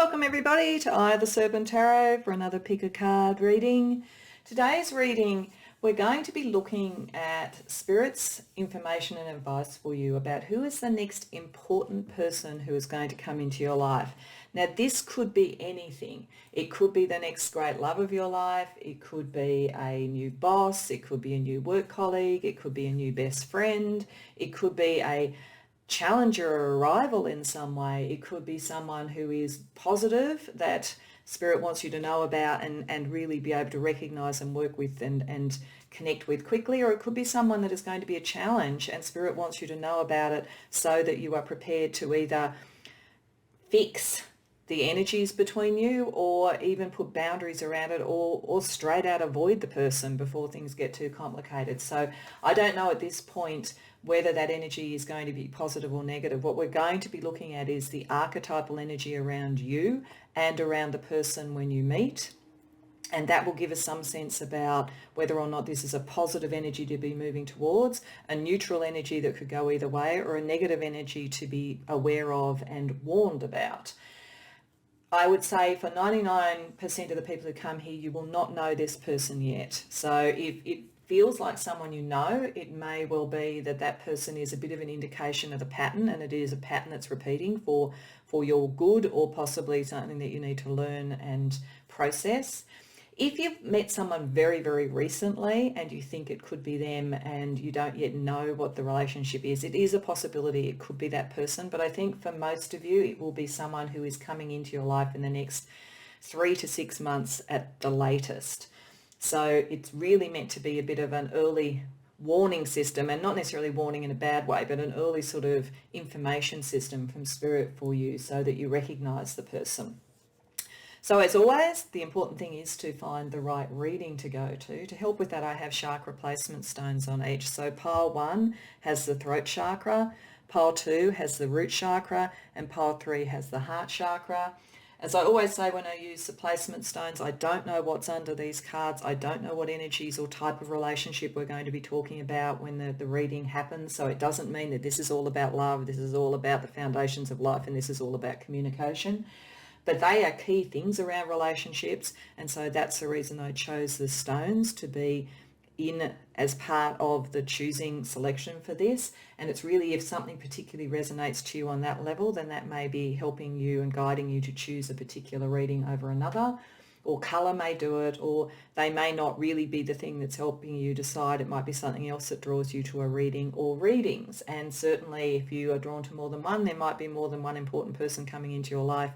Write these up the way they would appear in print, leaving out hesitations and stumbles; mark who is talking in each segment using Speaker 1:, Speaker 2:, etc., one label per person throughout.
Speaker 1: Welcome everybody to Eye of the Serpent Tarot for another pick a card reading. Today's reading, we're going to be looking at Spirit's information and advice for you about who is the next important person who is going to come into your life. Now this could be anything. It could be the next great love of your life. It could be a new boss. It could be a new work colleague. It could be a new best friend. It could be a challenger or a rival in some way. It could be someone who is positive that Spirit wants you to know about and really be able to recognize and work with and connect with quickly, or it could be someone that is going to be a challenge and Spirit wants you to know about it so that you are prepared to either fix the energies between you or even put boundaries around it or straight out avoid the person before things get too complicated. So I don't know at this point whether that energy is going to be positive or negative. What we're going to be looking at is the archetypal energy around you and around the person when you meet. And that will give us some sense about whether or not this is a positive energy to be moving towards, a neutral energy that could go either way, or a negative energy to be aware of and warned about. I would say for 99% of the people who come here, you will not know this person yet. So if it feels like someone you know, it may well be that that person is a bit of an indication of a pattern, and it is a pattern that's repeating for your good, or possibly something that you need to learn and process. If you've met someone very, very recently and you think it could be them and you don't yet know what the relationship is, it is a possibility it could be that person. But I think for most of you, it will be someone who is coming into your life in the next 3 to 6 months at the latest. So it's really meant to be a bit of an early warning system, and not necessarily warning in a bad way, but an early sort of information system from Spirit for you so that you recognize the person. So as always, the important thing is to find the right reading to go to. To help with that, I have chakra placement stones on each. So pile 1 has the throat chakra, pile 2 has the root chakra, and pile 3 has the heart chakra. As I always say when I use the placement stones, I don't know what's under these cards. I don't know what energies or type of relationship we're going to be talking about when the reading happens. So it doesn't mean that this is all about love, this is all about the foundations of life, and this is all about communication. But they are key things around relationships, and so that's the reason I chose the stones to be in as part of the choosing selection for this. And it's really, if something particularly resonates to you on that level, then that may be helping you and guiding you to choose a particular reading over another, or colour may do it, or they may not really be the thing that's helping you decide. It might be something else that draws you to a reading or readings. And certainly if you are drawn to more than one, there might be more than one important person coming into your life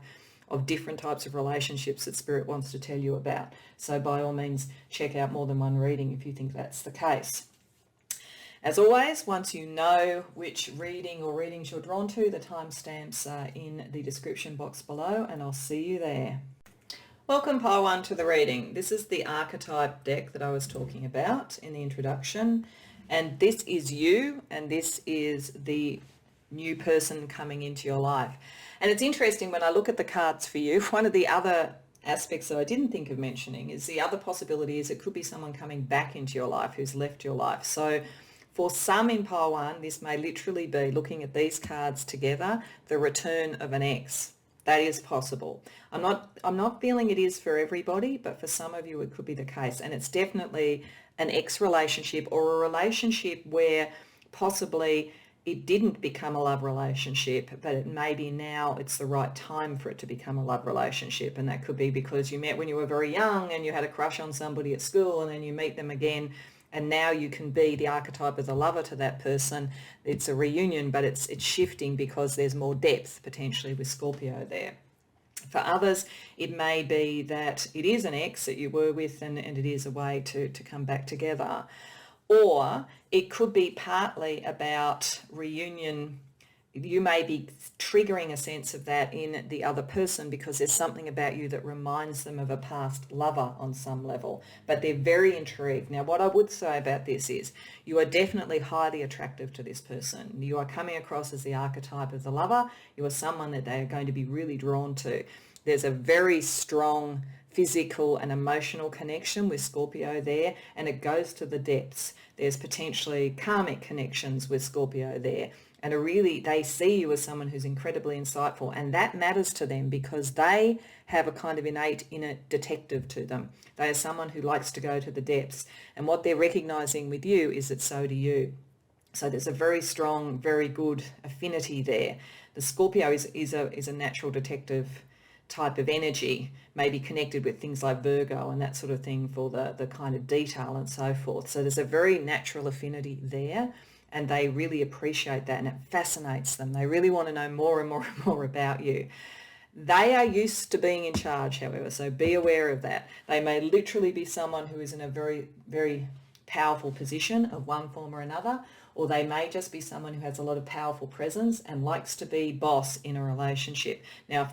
Speaker 1: of different types of relationships that Spirit wants to tell you about. So by all means, check out more than one reading if you think that's the case. As always, once you know which reading or readings you're drawn to, the timestamps are in the description box below, and I'll see you there. Welcome, pile 1, to the reading. This is the archetype deck that I was talking about in the introduction, and this is you, and this is the new person coming into your life. And it's interesting when I look at the cards for you, one of the other aspects that I didn't think of mentioning is the other possibility is it could be someone coming back into your life who's left your life. So for some in pile 1, this may literally be, looking at these cards together, the return of an ex. That is possible. I'm not feeling it is for everybody, but for some of you it could be the case. And it's definitely an ex relationship, or a relationship where possibly it didn't become a love relationship, but it maybe now it's the right time for it to become a love relationship. And that could be because you met when you were very young and you had a crush on somebody at school, and then you meet them again, and now you can be the archetype of the lover to that person. It's a reunion, but it's shifting because there's more depth potentially with Scorpio there. For others, it may be that it is an ex that you were with, and it is a way to come back together. Or it could be partly about reunion. You may be triggering a sense of that in the other person because there's something about you that reminds them of a past lover on some level, but they're very intrigued. Now, what I would say about this is you are definitely highly attractive to this person. You are coming across as the archetype of the lover. You are someone that they are going to be really drawn to. There's a very strong physical and emotional connection with Scorpio there, and it goes to the depths. There's potentially karmic connections with Scorpio there. and they see you as someone who's incredibly insightful, and that matters to them because they have a kind of innate inner detective to them. They are someone who likes to go to the depths, and what they're recognizing with you is that so do you. So there's a very strong, very good affinity there. The Scorpio is a natural detective type of energy, maybe connected with things like Virgo and that sort of thing for the kind of detail and so forth. So there's a very natural affinity there, and they really appreciate that, and it fascinates them. They really want to know more and more and more about you. They are used to being in charge, however, so be aware of that. They may literally be someone who is in a very, very powerful position of one form or another, or they may just be someone who has a lot of powerful presence and likes to be boss in a relationship. Now,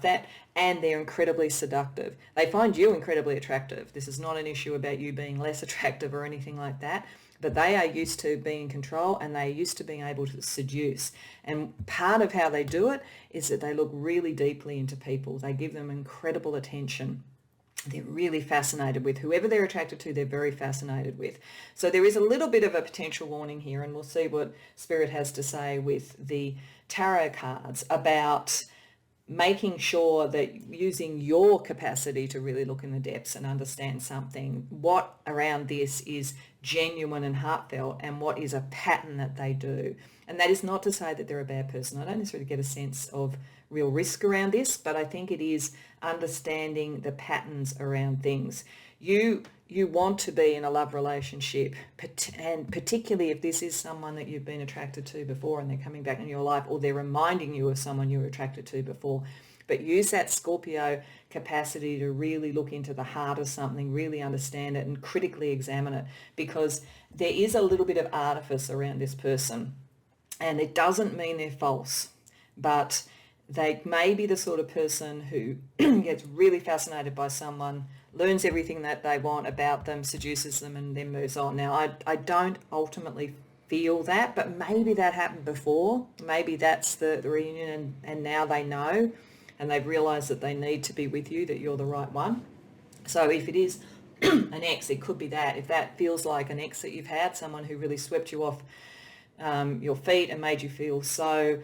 Speaker 1: and they're incredibly seductive. They find you incredibly attractive. This is not an issue about you being less attractive or anything like that, but they are used to being in control, and they are used to being able to seduce. And part of how they do it is that they look really deeply into people. They give them incredible attention. They're really fascinated with whoever they're attracted to. They're very fascinated with. So there is a little bit of a potential warning here, and we'll see what Spirit has to say with the tarot cards about making sure that using your capacity to really look in the depths and understand something, what around this is genuine and heartfelt, and what is a pattern that they do. And that is not to say that they're a bad person. I don't necessarily get a sense of real risk around this, but I think it is understanding the patterns around things. You want to be in a love relationship, and particularly if this is someone that you've been attracted to before and they're coming back in your life, or they're reminding you of someone you were attracted to before. But use that Scorpio capacity to really look into the heart of something, really understand it and critically examine it, because there is a little bit of artifice around this person, and it doesn't mean they're false, but they may be the sort of person who gets really fascinated by someone, learns everything that they want about them, seduces them, and then moves on. Now, I don't ultimately feel that, but maybe that happened before. Maybe that's the reunion, and now they know, and they've realised that they need to be with you, that you're the right one. So if it is an ex, it could be that. If that feels like an ex that you've had, someone who really swept you off your feet and made you feel so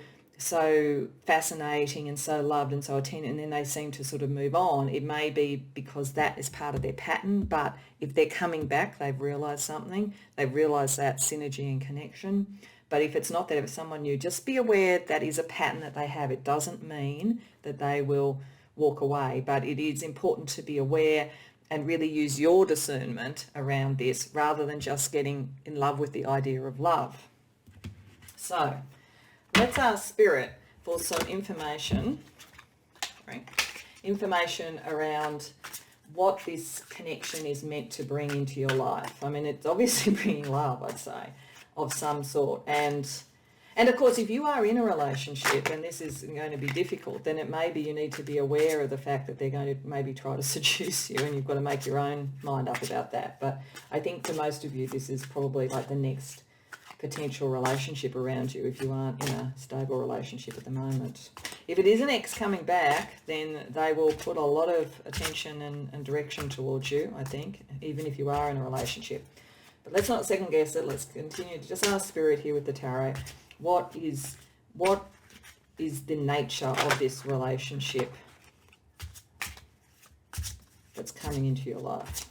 Speaker 1: fascinating and so loved and so attentive, and then they seem to sort of move on, it may be because that is part of their pattern. But if they're coming back, they've realised something, they've realised that synergy and connection. But if it's not that, if it's someone new, just be aware that is a pattern that they have. It doesn't mean that they will walk away, but it is important to be aware and really use your discernment around this, rather than just getting in love with the idea of love. So let's ask Spirit for some information around what this connection is meant to bring into your life. I mean, it's obviously bringing love, I'd say, of some sort. And of course, if you are in a relationship and this is going to be difficult, then it may be you need to be aware of the fact that they're going to maybe try to seduce you, and you've got to make your own mind up about that. But I think for most of you, this is probably like the next potential relationship around you if you aren't in a stable relationship at the moment. If it is an ex coming back, then they will put a lot of attention and direction towards you, I think, even if you are in a relationship. But let's not second guess it. Let's continue to just ask Spirit here with the tarot. What is the nature of this relationship that's coming into your life?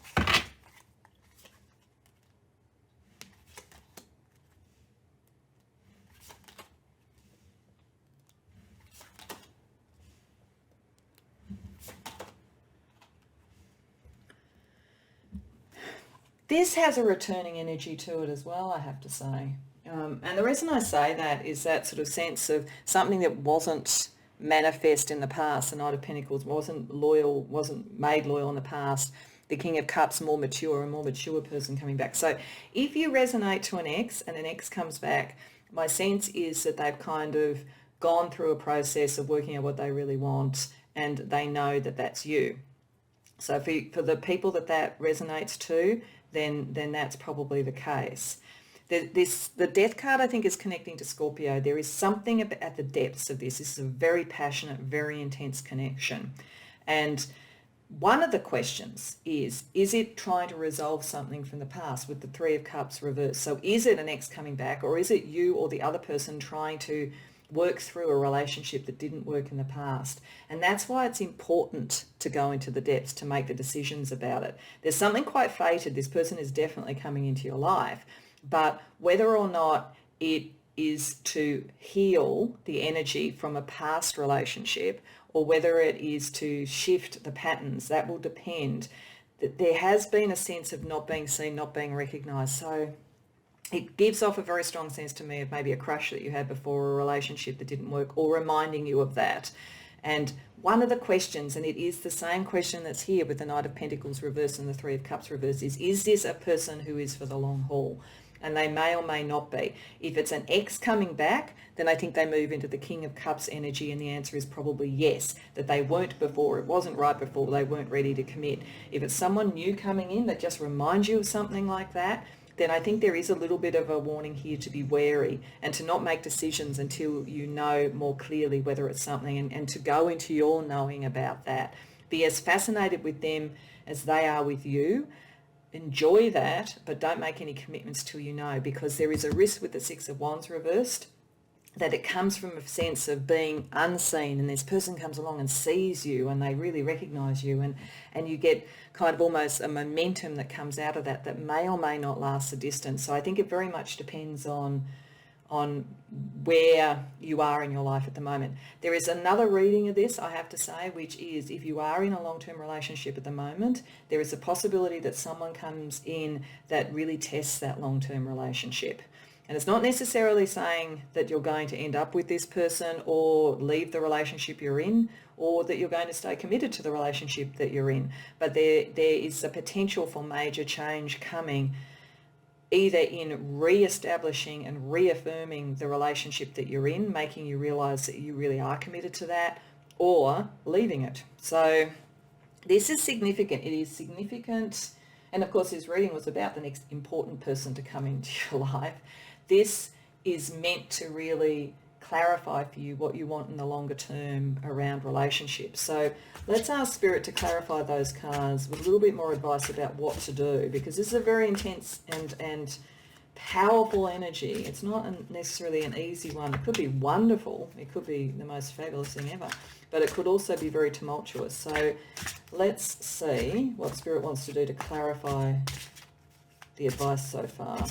Speaker 1: This has a returning energy to it as well, I have to say. And the reason I say that is that sort of sense of something that wasn't manifest in the past. The Knight of Pentacles wasn't made loyal in the past. The King of Cups, a more mature person coming back. So if you resonate to an ex and an ex comes back, my sense is that they've kind of gone through a process of working out what they really want, and they know that that's you. So for the people that resonates to, then that's probably the case. The Death card, I think, is connecting to Scorpio. There is something at the depths of this. This is a very passionate, very intense connection. And one of the questions is it trying to resolve something from the past with the Three of Cups reversed? So is it an ex coming back, or is it you or the other person trying to work through a relationship that didn't work in the past. And that's why it's important to go into the depths to make the decisions about it. There's something quite fated. This person is definitely coming into your life, but whether or not it is to heal the energy from a past relationship or whether it is to shift the patterns, that will depend. There has been a sense of not being seen, not being recognised. So it gives off a very strong sense to me of maybe a crush that you had before, a relationship that didn't work, or reminding you of that. And one of the questions, and it is the same question that's here with the Knight of Pentacles reversed and the Three of Cups reversed, is this a person who is for the long haul? And they may or may not be. If it's an ex coming back, then I think they move into the King of Cups energy, and the answer is probably yes, that they weren't before, it wasn't right before, they weren't ready to commit. If it's someone new coming in that just reminds you of something like that, then I think there is a little bit of a warning here to be wary and to not make decisions until you know more clearly whether it's something, and to go into your knowing about that. Be as fascinated with them as they are with you. Enjoy that, but don't make any commitments till you know, because there is a risk with the Six of Wands reversed that it comes from a sense of being unseen, and this person comes along and sees you and they really recognise you, and you get kind of almost a momentum that comes out of that that may or may not last a distance. So I think it very much depends on where you are in your life at the moment. There is another reading of this, I have to say, which is if you are in a long-term relationship at the moment, there is a possibility that someone comes in that really tests that long-term relationship. And it's not necessarily saying that you're going to end up with this person or leave the relationship you're in, or that you're going to stay committed to the relationship that you're in. But there is a potential for major change coming, either in re-establishing and reaffirming the relationship that you're in, making you realise that you really are committed to that, or leaving it. So this is significant. It is significant. And of course, this reading was about the next important person to come into your life. This is meant to really clarify for you what you want in the longer term around relationships. So let's ask Spirit to clarify those cards with a little bit more advice about what to do, because this is a very intense and powerful energy. It's not necessarily an easy one. It could be wonderful. It could be the most fabulous thing ever, but it could also be very tumultuous. So let's see what Spirit wants to do to clarify the advice so far.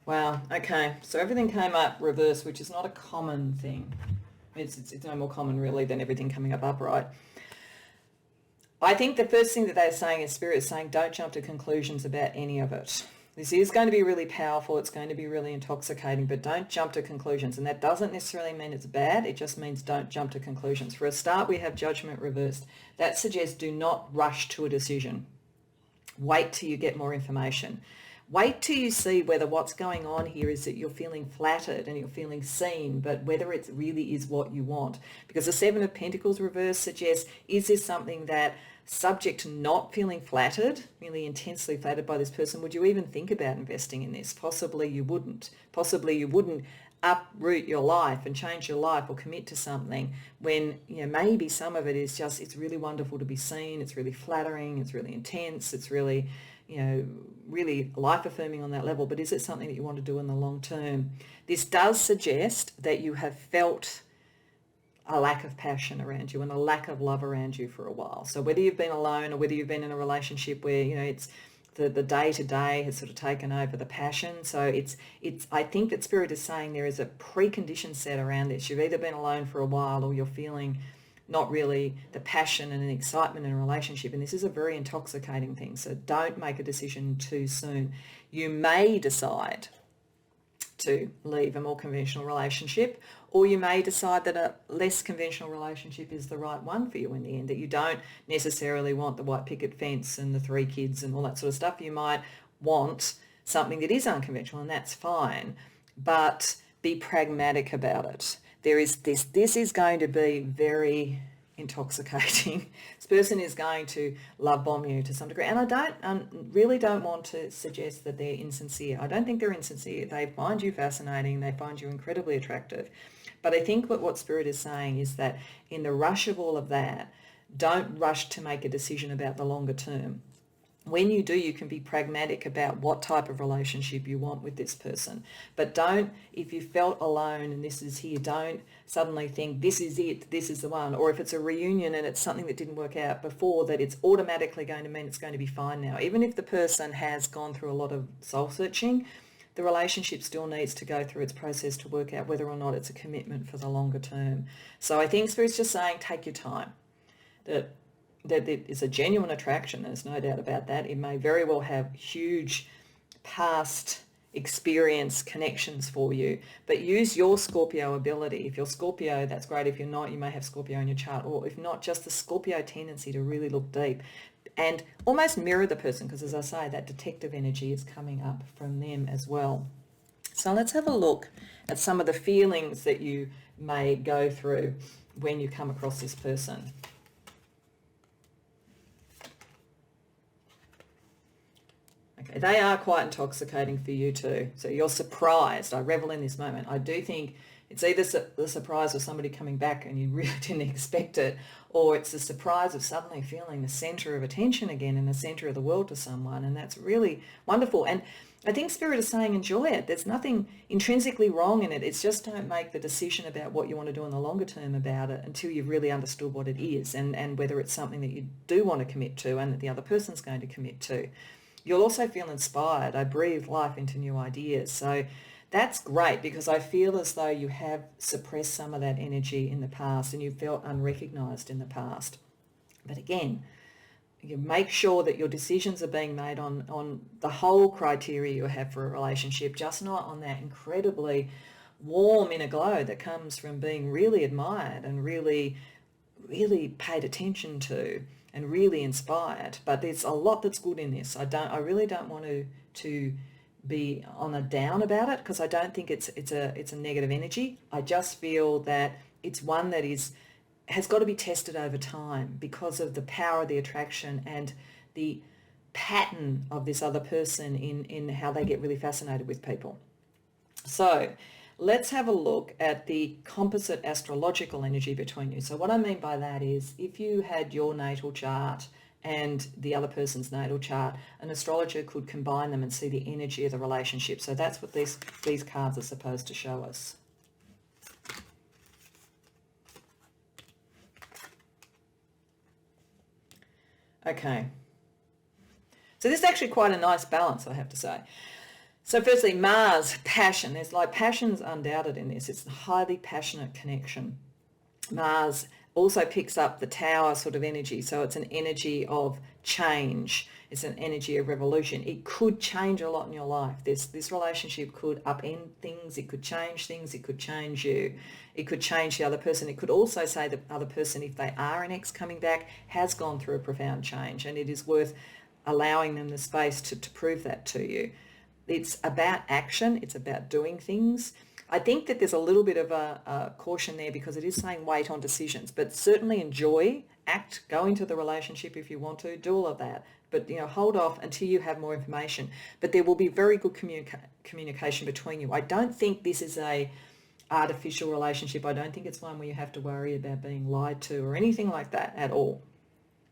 Speaker 1: Wow, okay, so everything came up reverse, which is not a common thing. It's no more common really than everything coming up upright. I think the first thing that they're saying is Spirit is saying don't jump to conclusions about any of it. This is going to be really powerful, it's going to be really intoxicating, but don't jump to conclusions. And that doesn't necessarily mean it's bad, it just means don't jump to conclusions. For a start, we have Judgment reversed. That suggests do not rush to a decision. Wait till you get more information. Wait till you see whether what's going on here is that you're feeling flattered and you're feeling seen, but whether it really is what you want. Because the Seven of Pentacles reverse suggests, is this something that, subject to not feeling flattered, really intensely flattered by this person, would you even think about investing in this? Possibly you wouldn't. Possibly you wouldn't uproot your life and change your life or commit to something when, maybe some of it is just, it's really wonderful to be seen, it's really flattering, it's really intense, it's really, really life-affirming on that level, but is it something that you want to do in the long term? This does suggest that you have felt a lack of passion around you and a lack of love around you for a while. So whether you've been alone or whether you've been in a relationship where, it's the day-to-day has sort of taken over the passion. So it's I think that Spirit is saying there is a precondition set around this. You've either been alone for a while or you're feeling not really the passion and the excitement in a relationship. And this is a very intoxicating thing. So don't make a decision too soon. You may decide to leave a more conventional relationship, or you may decide that a less conventional relationship is the right one for you in the end, that you don't necessarily want the white picket fence and the 3 kids and all that sort of stuff. You might want something that is unconventional, and that's fine, but be pragmatic about it. This is going to be very intoxicating. This person is going to love bomb you to some degree, and I really don't want to suggest that they're insincere. I don't think they're insincere. They find you fascinating, they find you incredibly attractive, But I think what Spirit is saying is that in the rush of all of that, don't rush to make a decision about the longer term. When you do, you can be pragmatic about what type of relationship you want with this person. But don't, if you felt alone and this is here, don't suddenly think this is it, this is the one. Or if it's a reunion and it's something that didn't work out before, that it's automatically going to mean it's going to be fine now. Even if the person has gone through a lot of soul searching, the relationship still needs to go through its process to work out whether or not it's a commitment for the longer term. So I think Spirit's just saying, take your time. That it is a genuine attraction, there's no doubt about that. It may very well have huge past experience connections for you, but use your Scorpio ability. If you're Scorpio, that's great. If you're not, you may have Scorpio in your chart, or if not, just the Scorpio tendency to really look deep and almost mirror the person, because as I say, that detective energy is coming up from them as well. So let's have a look at some of the feelings that you may go through when you come across this person. Okay, they are quite intoxicating for you too. So you're surprised. I revel in this moment. I do think it's either the surprise of somebody coming back and you really didn't expect it, or it's the surprise of suddenly feeling the centre of attention again and the centre of the world to someone. And that's really wonderful. And I think Spirit is saying enjoy it. There's nothing intrinsically wrong in it. It's just don't make the decision about what you want to do in the longer term about it until you've really understood what it is and whether it's something that you do want to commit to and that the other person's going to commit to. You'll also feel inspired. I breathe life into new ideas. So that's great, because I feel as though you have suppressed some of that energy in the past and you felt unrecognised in the past. But again, you make sure that your decisions are being made on the whole criteria you have for a relationship, just not on that incredibly warm inner glow that comes from being really admired and really, really paid attention to and really inspired. But there's a lot that's good in this. I really don't want to be on a down about it, because I don't think it's a negative energy. I just feel that it's one that has got to be tested over time because of the power of the attraction and the pattern of this other person in how they get really fascinated with people. So let's have a look at the composite astrological energy between you. So what I mean by that is, if you had your natal chart and the other person's natal chart, an astrologer could combine them and see the energy of the relationship. So that's what these cards are supposed to show us. Okay. So this is actually quite a nice balance, I have to say. So firstly, Mars, passion. There's passion's undoubted in this. It's a highly passionate connection. Mars also picks up the tower sort of energy. So it's an energy of change. It's an energy of revolution. It could change a lot in your life. This relationship could upend things. It could change things. It could change you. It could change the other person. It could also say the other person, if they are an ex coming back, has gone through a profound change, and it is worth allowing them the space to prove that to you. It's about action. It's about doing things. I think that there's a little bit of a caution there, because it is saying wait on decisions, but certainly enjoy, act, go into the relationship if you want to, do all of that. But, hold off until you have more information. But there will be very good communication between you. I don't think this is a artificial relationship. I don't think it's one where you have to worry about being lied to or anything like that at all.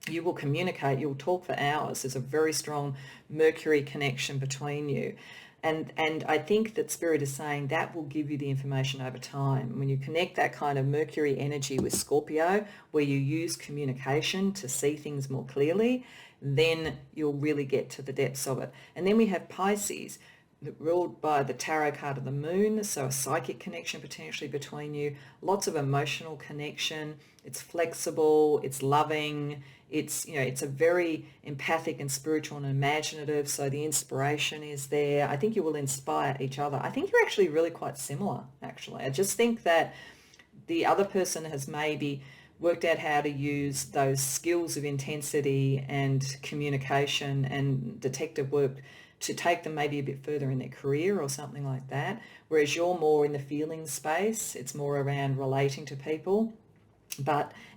Speaker 1: You will communicate, you'll talk for hours. There's a very strong Mercury connection between you. And I think that Spirit is saying that will give you the information over time. When you connect that kind of Mercury energy with Scorpio, where you use communication to see things more clearly, then you'll really get to the depths of it. And then we have Pisces, ruled by the tarot card of the moon, so a psychic connection potentially between you, lots of emotional connection. It's flexible, it's loving, it's a very empathic and spiritual and imaginative, so the inspiration is there. I think you will inspire each other. I think you're actually really quite similar, actually. I just think that the other person has maybe worked out how to use those skills of intensity and communication and detective work to take them maybe a bit further in their career or something like that, whereas you're more in the feeling space. It's more around relating to people.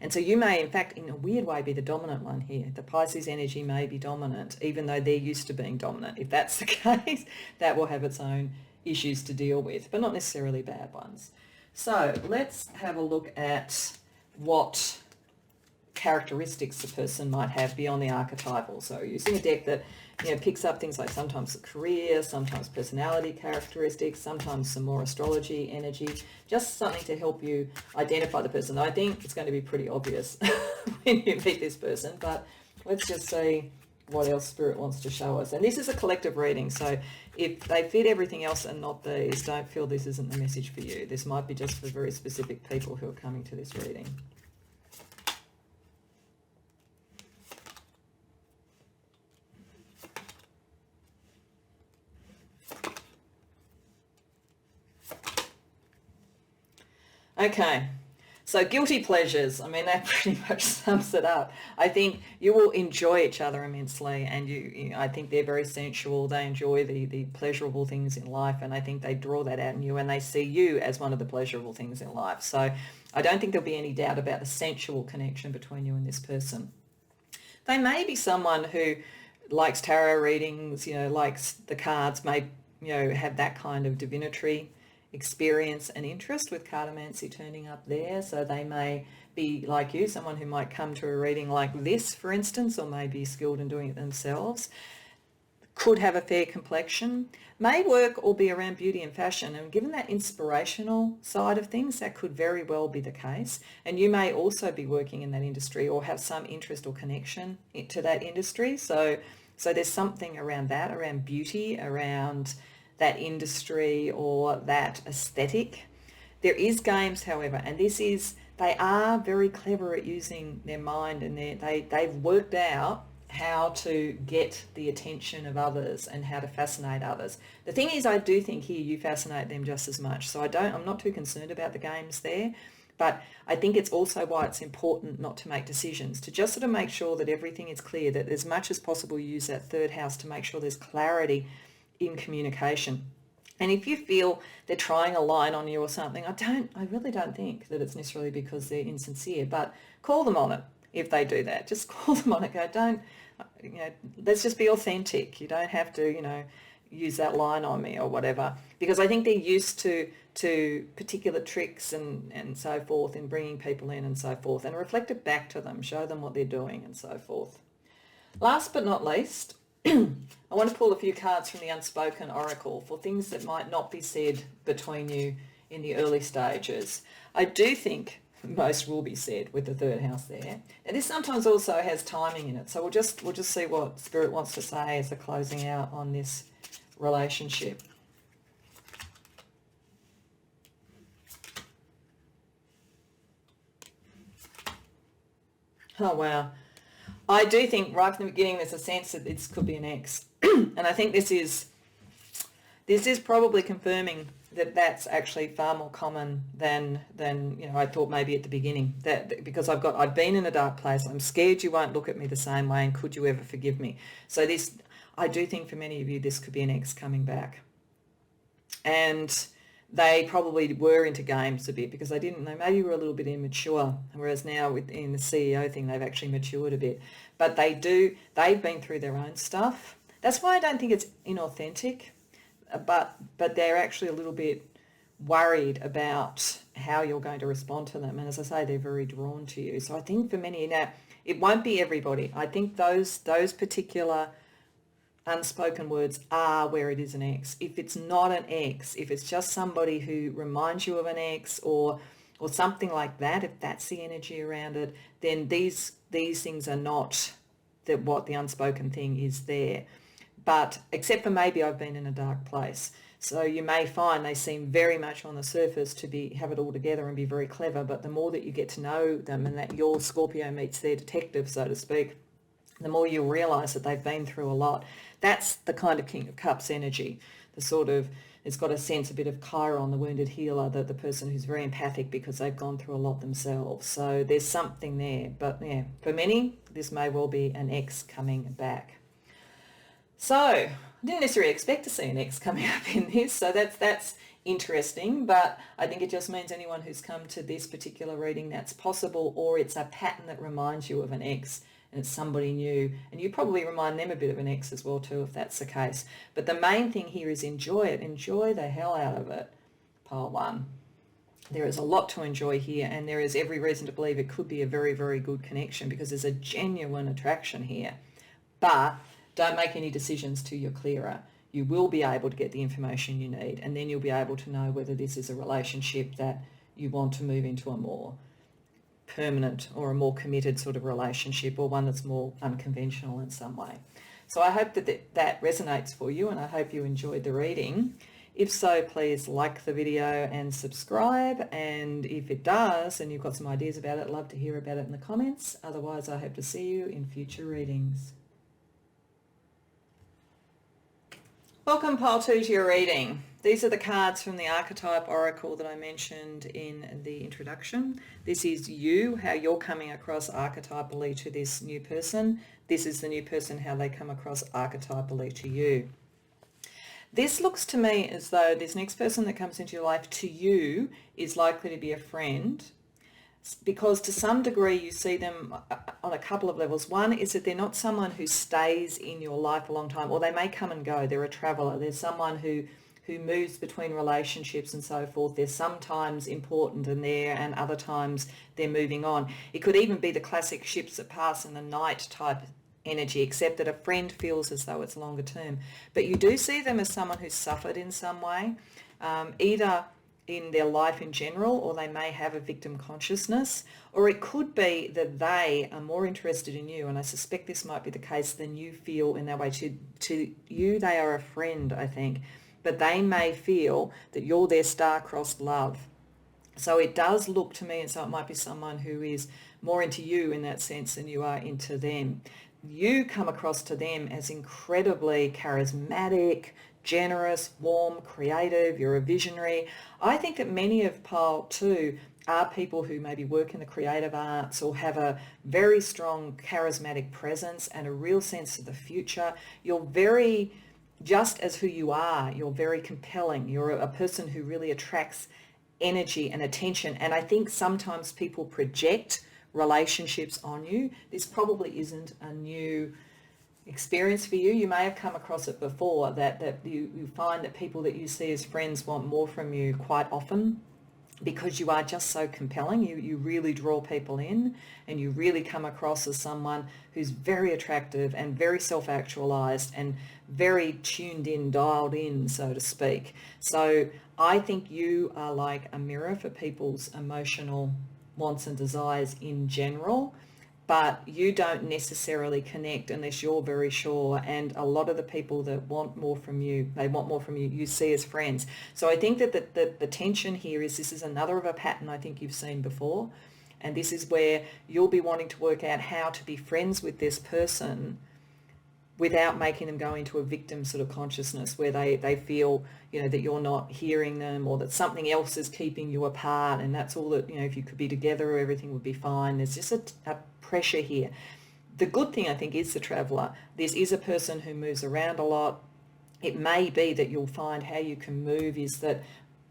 Speaker 1: And so you may, in fact, in a weird way, be the dominant one here. The Pisces energy may be dominant, even though they're used to being dominant. If that's the case, that will have its own issues to deal with, but not necessarily bad ones. So let's have a look at what characteristics the person might have beyond the archetypal. So using a deck that picks up things like sometimes the career, sometimes personality characteristics, sometimes some more astrology energy, just something to help you identify the person. I think it's going to be pretty obvious when you meet this person, but let's just see what else Spirit wants to show us. And this is a collective reading, so if they fit everything else and not these, don't feel this isn't the message for you. This might be just for very specific people who are coming to this reading. Okay, so guilty pleasures. I mean, that pretty much sums it up. I think you will enjoy each other immensely, and I think they're very sensual. They enjoy the pleasurable things in life, and I think they draw that out in you, and they see you as one of the pleasurable things in life. So I don't think there'll be any doubt about the sensual connection between you and this person. They may be someone who likes tarot readings, likes the cards, may, have that kind of divinatory experience and interest with cartomancy turning up there. So they may be like you, someone who might come to a reading like this, for instance, or may be skilled in doing it themselves. Could have a fair complexion, may work or be around beauty and fashion, and given that inspirational side of things, that could very well be the case. And you may also be working in that industry or have some interest or connection to that industry. So there's something around that, around beauty, around that industry or that aesthetic. There is games, however, and they are very clever at using their mind, and they've worked out how to get the attention of others and how to fascinate others. The thing is, I do think here you fascinate them just as much. So I'm not too concerned about the games there, but I think it's also why it's important not to make decisions, to just sort of make sure that everything is clear, that as much as possible you use that third house to make sure there's clarity in communication. And if you feel they're trying a line on you or something, I really don't think that it's necessarily because they're insincere, but call them on it if they do that. Just call them on it. Go, let's just be authentic. You don't have to, use that line on me or whatever, because I think they're used to particular tricks and so forth in bringing people in and so forth, and reflect it back to them, show them what they're doing and so forth. Last but not least, I want to pull a few cards from the Unspoken Oracle for things that might not be said between you in the early stages. I do think most will be said with the third house there. And this sometimes also has timing in it. So we'll just see what Spirit wants to say as a closing out on this relationship. Oh, wow. I do think right from the beginning there's a sense that this could be an ex. And I think this is probably confirming that that's actually far more common than I thought maybe at the beginning. That because I've been in a dark place. I'm scared you won't look at me the same way, and could you ever forgive me? So I do think for many of you this could be an ex coming back. And they probably were into games a bit because they maybe were a little bit immature, whereas now in the CEO thing they've actually matured a bit. But they've been through their own stuff. That's why I don't think it's inauthentic, but they're actually a little bit worried about how you're going to respond to them. And as I say, they're very drawn to you. So I think for many now, it won't be everybody. I think those particular unspoken words are where it is an ex. If it's not an ex, if it's just somebody who reminds you of an ex or something like that, if that's the energy around it, then these things are not what the unspoken thing is there. But except for maybe I've been in a dark place. So you may find they seem very much on the surface to have it all together and be very clever, but the more that you get to know them and that your Scorpio meets their detective, so to speak, the more you'll realise that they've been through a lot. That's the kind of King of Cups energy, the sort of, it's got a sense, a bit of Chiron, the wounded healer, the person who's very empathic because they've gone through a lot themselves. So there's something there. But yeah, for many, this may well be an ex coming back. So I didn't necessarily expect to see an ex coming up in this, so that's interesting, but I think it just means anyone who's come to this particular reading, that's possible, or it's a pattern that reminds you of an ex and it's somebody new, and you probably remind them a bit of an ex as well too if that's the case. But the main thing here is enjoy it, enjoy the hell out of it, pile one. There is a lot to enjoy here, and there is every reason to believe it could be a very, very good connection because there's a genuine attraction here. But don't make any decisions till you're clearer. You will be able to get the information you need, and then you'll be able to know whether this is a relationship that you want to move into a more permanent or a more committed sort of relationship, or one that's more unconventional in some way. So I hope that resonates for you, and I hope you enjoyed the reading. If so, please like the video and subscribe, and if it does and you've got some ideas about it, I'd love to hear about it in the comments. Otherwise, I hope to see you in future readings. Welcome, Pile 2, to your reading. These are the cards from the Archetype Oracle that I mentioned in the introduction. This is you, how you're coming across archetypally to this new person. This is the new person, how they come across archetypally to you. This looks to me as though this next person that comes into your life to you is likely to be a friend, because to some degree you see them on a couple of levels. One is that they're not someone who stays in your life a long time, or they may come and go. They're a traveller. They're someone who moves between relationships and so forth. They're sometimes important and there, and other times they're moving on. It could even be the classic ships that pass in the night type energy, except that a friend feels as though it's longer term. But you do see them as someone who's suffered in some way, either in their life in general, or they may have a victim consciousness, or it could be that they are more interested in you, and I suspect this might be the case, than you feel in that way. To you, they are a friend, I think, but they may feel that you're their star-crossed love. So it does look to me as though it might be someone who is more into you in that sense than you are into them. You come across to them as incredibly charismatic, generous, warm, creative. You're a visionary. I think that many of Pile 2 are people who maybe work in the creative arts or have a very strong charismatic presence and a real sense of the future. You're very, just as who you are, you're very compelling. You're a person who really attracts energy and attention. And I think sometimes people project relationships on you. This probably isn't a new experience for you. You may have come across it before, that you find that people that you see as friends want more from you quite often because you are just so compelling. You really draw people in, and you really come across as someone who's very attractive and very self-actualized and very tuned in, dialed in, so to speak. So I think you are like a mirror for people's emotional wants and desires in general, but you don't necessarily connect unless you're very sure. And a lot of the people that want more from you, you see as friends. So I think that the tension here is, this is another of a pattern I think you've seen before, and this is where you'll be wanting to work out how to be friends with this person without making them go into a victim sort of consciousness where they feel, that you're not hearing them, or that something else is keeping you apart, and that's all that, if you could be together, everything would be fine. There's just a pressure here. The good thing, I think, is the traveller. This is a person who moves around a lot. It may be that you'll find how you can move is that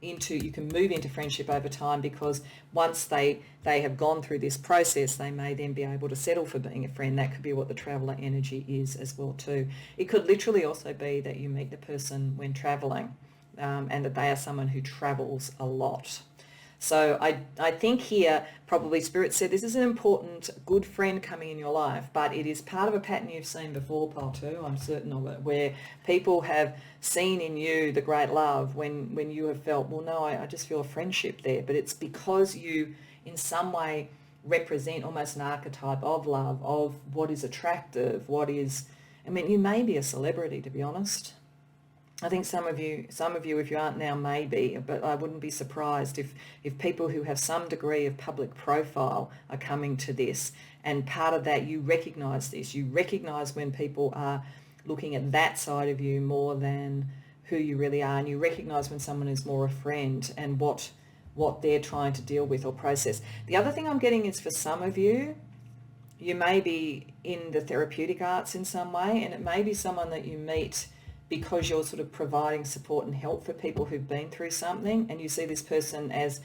Speaker 1: you can move into friendship over time, because once they have gone through this process, they may then be able to settle for being a friend. That could be what the traveller energy is as well too. It could literally also be that you meet the person when travelling, and that they are someone who travels a lot. So I think here probably Spirit said this is an important, good friend coming in your life, but it is part of a pattern you've seen before, Pile 2, I'm certain of it, where people have seen in you the great love when you have felt, well, no, I just feel a friendship there. But it's because you in some way represent almost an archetype of love, of what is attractive, you may be a celebrity, to be honest. I think some of you, if you aren't now, may be, but I wouldn't be surprised if people who have some degree of public profile are coming to this. And part of that, you recognise this. You recognise when people are looking at that side of you more than who you really are, and you recognise when someone is more a friend and what they're trying to deal with or process. The other thing I'm getting is, for some of you, you may be in the therapeutic arts in some way, and it may be someone that you meet because you're sort of providing support and help for people who've been through something, and you see this person as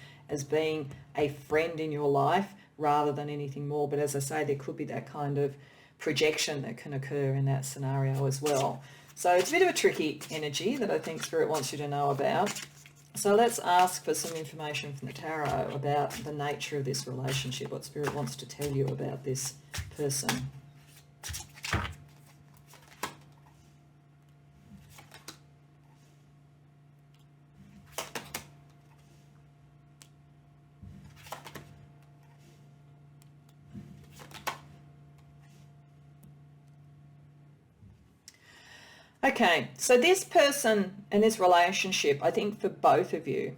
Speaker 1: being a friend in your life rather than anything more. But as I say, there could be that kind of projection that can occur in that scenario as well. So it's a bit of a tricky energy that I think Spirit wants you to know about. So let's ask for some information from the tarot about the nature of this relationship, what Spirit wants to tell you about this person. Okay, so this person and this relationship, I think for both of you,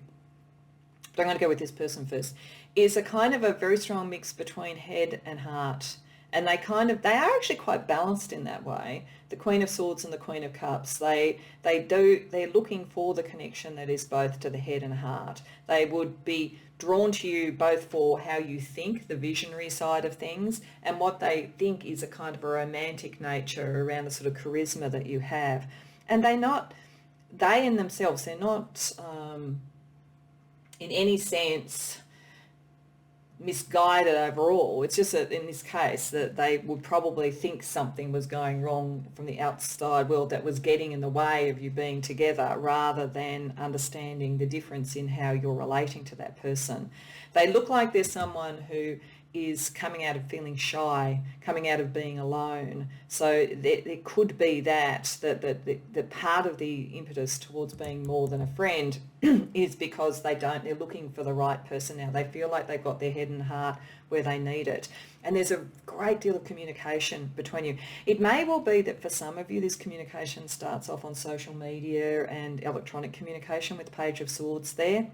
Speaker 1: but I'm going to go with this person first, is a kind of a very strong mix between head and heart. And they are actually quite balanced in that way. The Queen of Swords and the Queen of Cups, they're looking for the connection that is both to the head and heart. They would be drawn to you both for how you think, the visionary side of things, and what they think is a kind of a romantic nature around the sort of charisma that you have. And they in themselves, they're not in any sense misguided overall. It's just that in this case that they would probably think something was going wrong from the outside world that was getting in the way of you being together, rather than understanding the difference in how you're relating to that person. They look like they're someone who is coming out of feeling shy, coming out of being alone. So there could be that part of the impetus towards being more than a friend is because they're looking for the right person now. They feel like they've got their head and heart where they need it. And there's a great deal of communication between you. It may well be that for some of you, this communication starts off on social media and electronic communication with the Page of Swords there.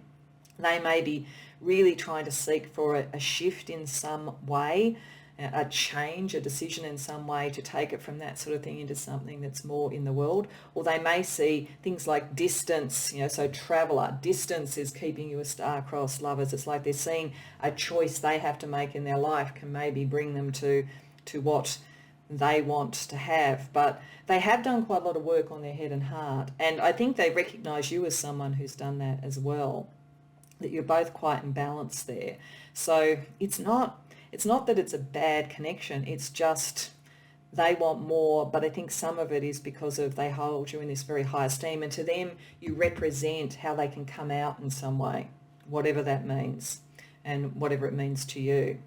Speaker 1: They may be really trying to seek for a shift in some way, a change, a decision in some way to take it from that sort of thing into something that's more in the world. Or they may see things like distance, so traveller. Distance is keeping you as star-crossed lovers. It's like they're seeing a choice they have to make in their life can maybe bring them to what they want to have. But they have done quite a lot of work on their head and heart. And I think they recognise you as someone who's done that as well, that you're both quite in balance there. So it's not that it's a bad connection, it's just they want more, but I think some of it is because of they hold you in this very high esteem, and to them you represent how they can come out in some way, whatever that means and whatever it means to you.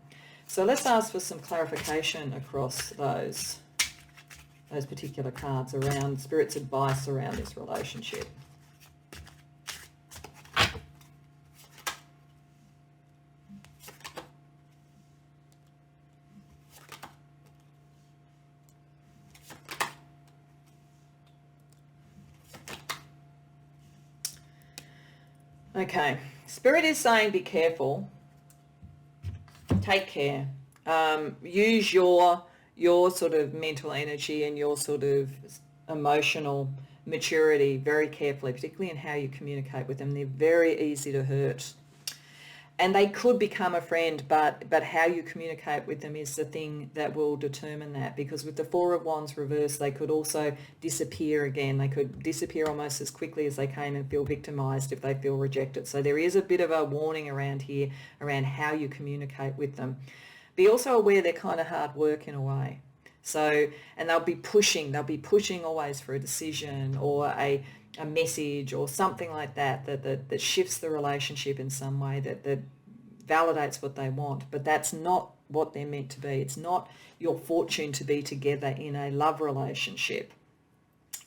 Speaker 1: So let's ask for some clarification across those particular cards around Spirit's advice around this relationship. Okay, Spirit is saying be careful, take care, use your sort of mental energy and your sort of emotional maturity very carefully, particularly in how you communicate with them. They're very easy to hurt. And they could become a friend, but how you communicate with them is the thing that will determine that. Because with the Four of Wands reversed, they could also disappear again. They could disappear almost as quickly as they came and feel victimised if they feel rejected. So there is a bit of a warning around here around how you communicate with them. Be also aware they're kind of hard work in a way. So, and they'll be pushing always for a decision or a message or something like that shifts the relationship in some way, that validates what they want. But that's not what they're meant to be. It's not your fortune to be together in a love relationship.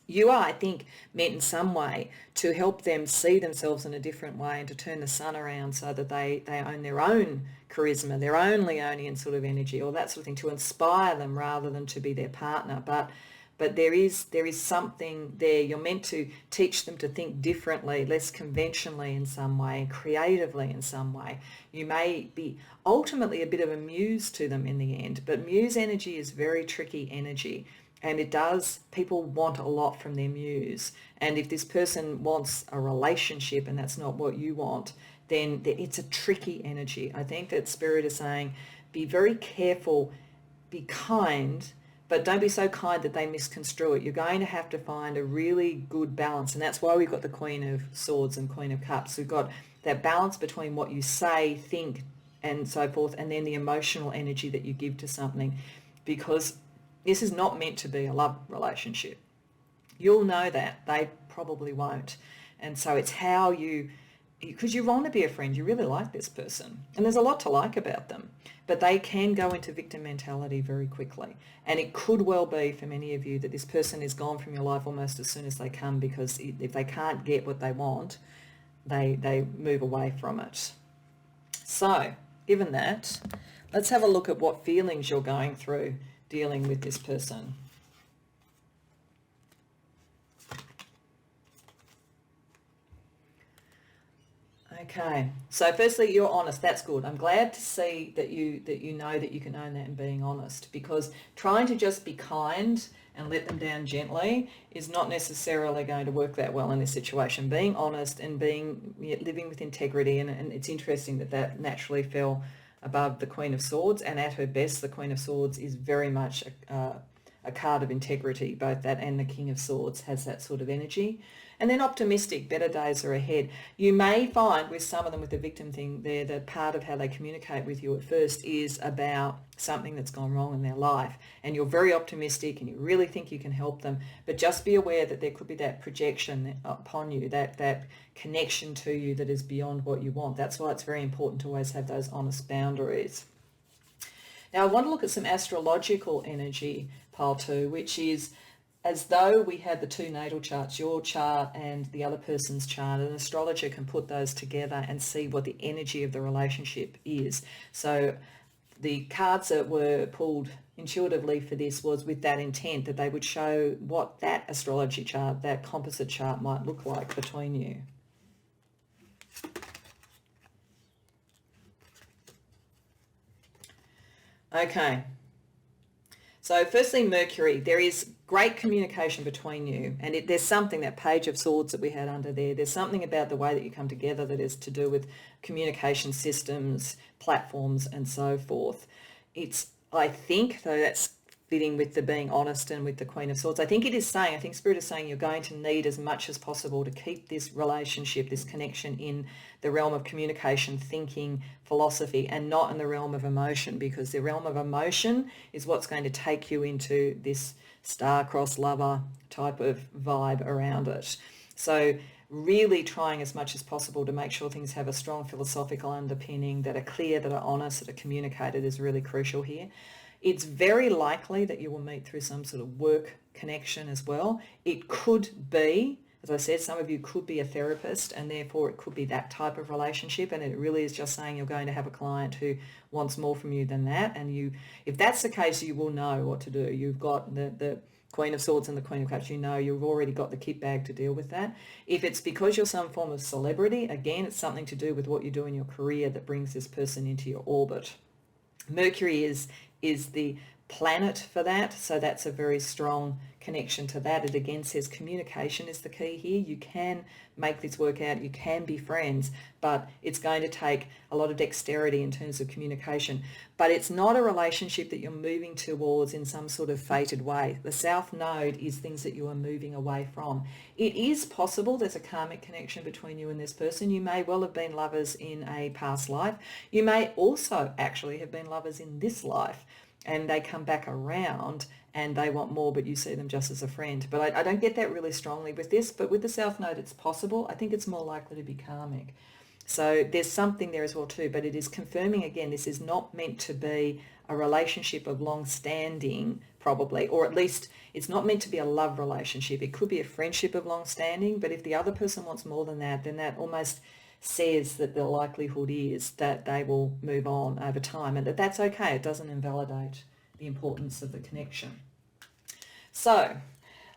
Speaker 1: You are, I think, meant in some way to help them see themselves in a different way and to turn the sun around so that they own their own charisma, their own Leonian sort of energy or that sort of thing, to inspire them rather than to be their partner. But there is something there. You're meant to teach them to think differently, less conventionally in some way, creatively in some way. You may be ultimately a bit of a muse to them in the end, but muse energy is very tricky energy. And people want a lot from their muse. And if this person wants a relationship and that's not what you want, then it's a tricky energy. I think that Spirit is saying, be very careful, be kind, but don't be so kind that they misconstrue it. You're going to have to find a really good balance. And that's why we've got the Queen of Swords and Queen of Cups. We've got that balance between what you say, think, and so forth, and then the emotional energy that you give to something. Because this is not meant to be a love relationship. You'll know that. They probably won't. And so it's how you because you want to be a friend, you really like this person, and there's a lot to like about them, but they can go into victim mentality very quickly. And it could well be for many of you that this person is gone from your life almost as soon as they come, because if they can't get what they want, they move away from it. So, given that, let's have a look at what feelings you're going through dealing with this person. Okay, so firstly, you're honest. That's good. I'm glad to see that you know that you can own that and being honest, because trying to just be kind and let them down gently is not necessarily going to work that well in this situation. Being honest and living with integrity, and it's interesting that naturally fell above the Queen of Swords, and at her best, the Queen of Swords is very much a card of integrity. Both that and the King of Swords has that sort of energy. And then optimistic, better days are ahead. You may find with some of them, with the victim thing there, that part of how they communicate with you at first is about something that's gone wrong in their life. And you're very optimistic and you really think you can help them. But just be aware that there could be that projection upon you, that connection to you that is beyond what you want. That's why it's very important to always have those honest boundaries. Now, I want to look at some astrological energy, pile 2, which is as though we had the two natal charts, your chart and the other person's chart. An astrologer can put those together and see what the energy of the relationship is. So the cards that were pulled intuitively for this was with that intent, that they would show what that astrology chart, that composite chart, might look like between you. Okay. So firstly, Mercury, there is great communication between you, and there's something, that Page of Swords that we had under there's something about the way that you come together that is to do with communication systems, platforms, and so forth. I think, though that's fitting with the being honest and with the Queen of Swords, I think Spirit is saying you're going to need as much as possible to keep this relationship, this connection, in the realm of communication, thinking, philosophy, and not in the realm of emotion, because the realm of emotion is what's going to take you into this star-crossed lover type of vibe around it. So really trying as much as possible to make sure things have a strong philosophical underpinning, that are clear, that are honest, that are communicated, is really crucial here. It's very likely that you will meet through some sort of work connection as well. It could be, as I said, some of you could be a therapist, and therefore it could be that type of relationship, and it really is just saying you're going to have a client who wants more from you than that. And if that's the case, you will know what to do. You've got the Queen of Swords and the Queen of Cups, you've already got the kit bag to deal with that. If it's because you're some form of celebrity, again, it's something to do with what you do in your career that brings this person into your orbit. Mercury is the planet for that, so that's a very strong connection to that. It again says communication is the key here. You can make this work out, you can be friends, but it's going to take a lot of dexterity in terms of communication. But it's not a relationship that you're moving towards in some sort of fated way. The South Node is things that you are moving away from. It is possible there's a karmic connection between you and this person. You may well have been lovers in a past life. You may also actually have been lovers in this life, and they come back around and they want more, but you see them just as a friend. But I don't get that really strongly with this, but with the South Node it's possible. I think it's more likely to be karmic. So there's something there as well too, but it is confirming, again, this is not meant to be a relationship of long standing, probably, or at least it's not meant to be a love relationship. It could be a friendship of long standing, but if the other person wants more than that, then that almost says that the likelihood is that they will move on over time, and that's okay. It doesn't invalidate the importance of the connection. So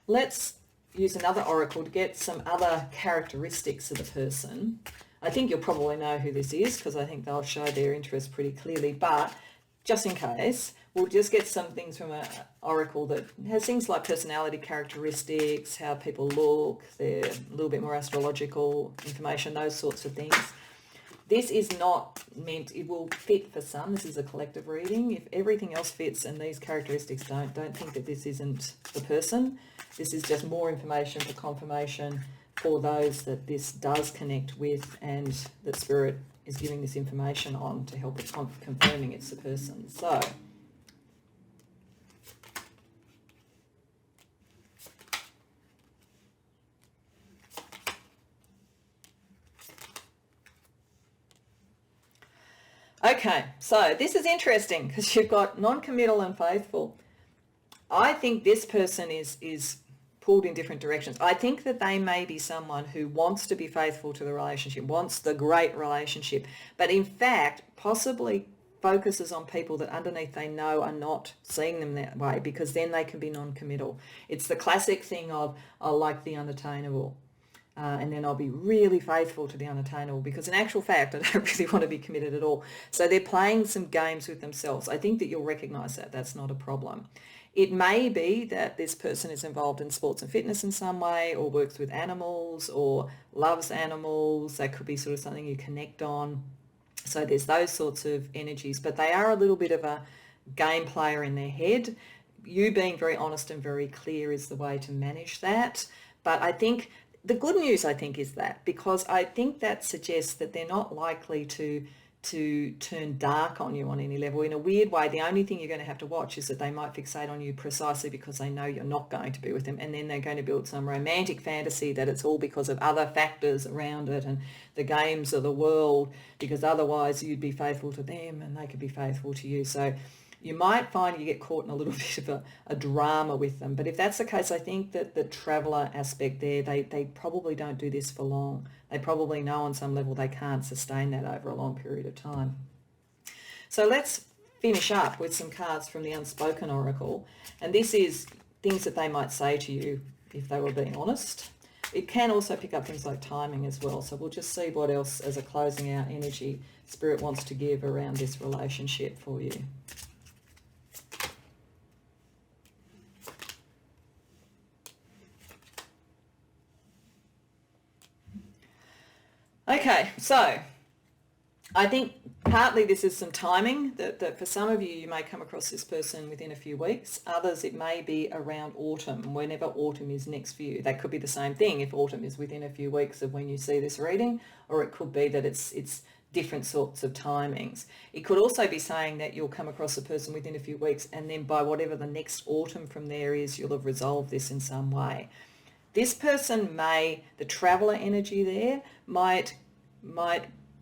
Speaker 1: let's use another oracle to get some other characteristics of the person. I think you'll probably know who this is, because I think they'll show their interest pretty clearly, but just in case, we'll just get some things from an oracle that has things like personality characteristics, how people look, they're a little bit more astrological information, those sorts of things. This is not meant, it will fit for some. This is a collective reading. If everything else fits and these characteristics don't think that this isn't the person. This is just more information for confirmation for those that this does connect with, and that Spirit is giving this information on to help with confirming it's the person. So Okay, so this is interesting because you've got non-committal and faithful. I think this person is pulled in different directions. I think that they may be someone who wants to be faithful to the relationship, wants the great relationship, but in fact possibly focuses on people that underneath they know are not seeing them that way, because then they can be non-committal. It's the classic thing of, I like the unattainable. And then I'll be really faithful to the unattainable, because in actual fact I don't really want to be committed at all. So they're playing some games with themselves. I think that you'll recognise that. That's not a problem. It may be that this person is involved in sports and fitness in some way, or works with animals, or loves animals. That could be sort of something you connect on. So there's those sorts of energies, but they are a little bit of a game player in their head. You being very honest and very clear is the way to manage that. But I think the good news, I think, is that, because I think that suggests that they're not likely to turn dark on you on any level. In a weird way, the only thing you're going to have to watch is that they might fixate on you precisely because they know you're not going to be with them, and then they're going to build some romantic fantasy that it's all because of other factors around it and the games of the world, because otherwise you'd be faithful to them and they could be faithful to you. So you might find you get caught in a little bit of a drama with them. But if that's the case, I think that the traveller aspect there, they probably don't do this for long. They probably know on some level they can't sustain that over a long period of time. So let's finish up with some cards from the Unspoken Oracle. And this is things that they might say to you if they were being honest. It can also pick up things like timing as well. So we'll just see what else as a closing out energy Spirit wants to give around this relationship for you. Okay, so I think partly this is some timing, that for some of you, you may come across this person within a few weeks. Others, it may be around autumn, whenever autumn is next for you. That could be the same thing if autumn is within a few weeks of when you see this reading, or it could be that it's different sorts of timings. It could also be saying that you'll come across a person within a few weeks, and then by whatever the next autumn from there is, you'll have resolved this in some way. This person may, the traveller energy there, might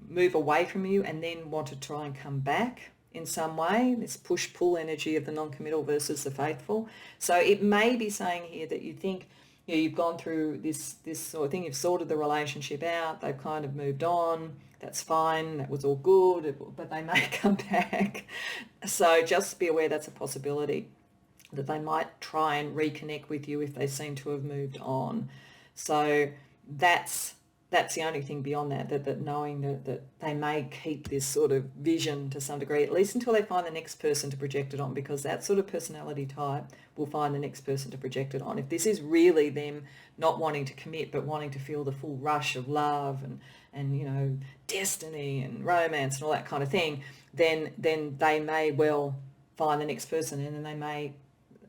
Speaker 1: move away from you and then want to try and come back in some way, this push-pull energy of the non-committal versus the faithful. So it may be saying here that you think, you know, you've gone through this sort of thing, you've sorted the relationship out, they've kind of moved on, that's fine, that was all good, but they may come back. So just be aware that's a possibility, that they might try and reconnect with you if they seem to have moved on. So that's the only thing beyond that knowing that they may keep this sort of vision to some degree, at least until they find the next person to project it on, because that sort of personality type will find the next person to project it on. If this is really them not wanting to commit but wanting to feel the full rush of love and you know, destiny and romance and all that kind of thing, then they may well find the next person, and then they may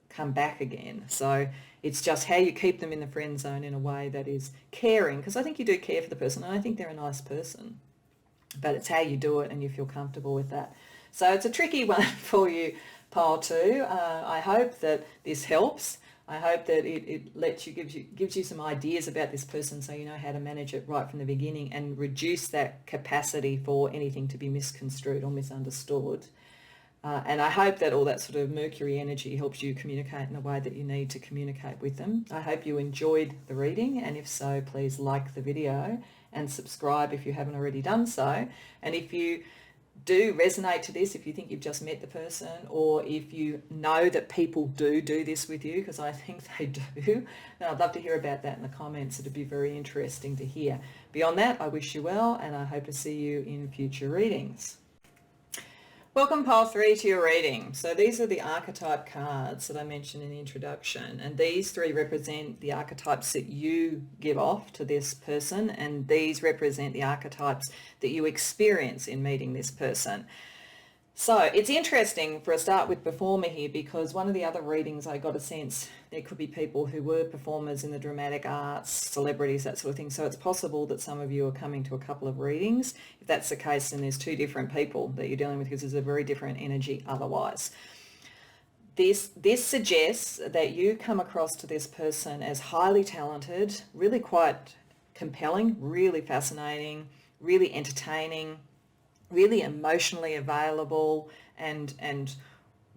Speaker 1: come back again. So it's just how you keep them in the friend zone in a way that is caring, because I think you do care for the person, and I think they're a nice person, but it's how you do it and you feel comfortable with that. So it's a tricky one for you, pile 2. I hope that this helps. I hope that it gives you some ideas about this person, so you know how to manage it right from the beginning and reduce that capacity for anything to be misconstrued or misunderstood. And I hope that all that sort of Mercury energy helps you communicate in the way that you need to communicate with them. I hope you enjoyed the reading, and if so, please like the video and subscribe if you haven't already done so. And if you do resonate to this, if you think you've just met the person, or if you know that people do this with you, because I think they do, then I'd love to hear about that in the comments. It'd be very interesting to hear. Beyond that, I wish you well, and I hope to see you in future readings. Welcome, pile 3, to your reading. So these are the archetype cards that I mentioned in the introduction, and these 3 represent the archetypes that you give off to this person, and these represent the archetypes that you experience in meeting this person. So it's interesting for a start with performer here, because one of the other readings I got a sense there could be people who were performers in the dramatic arts, celebrities, that sort of thing. So it's possible that some of you are coming to a couple of readings. If that's the case, then there's 2 different people that you're dealing with, because there's a very different energy otherwise. This suggests that you come across to this person as highly talented, really quite compelling, really fascinating, really entertaining, really emotionally available and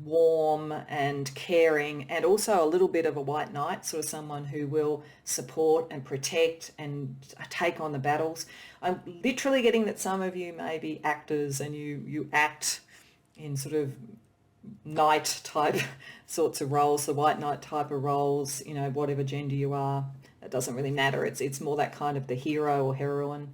Speaker 1: warm and caring, and also a little bit of a white knight, sort of someone who will support and protect and take on the battles. I'm literally getting that some of you may be actors and you act in sort of knight type sorts of roles, the white knight type of roles, whatever gender you are, it doesn't really matter. It's more that kind of the hero or heroine.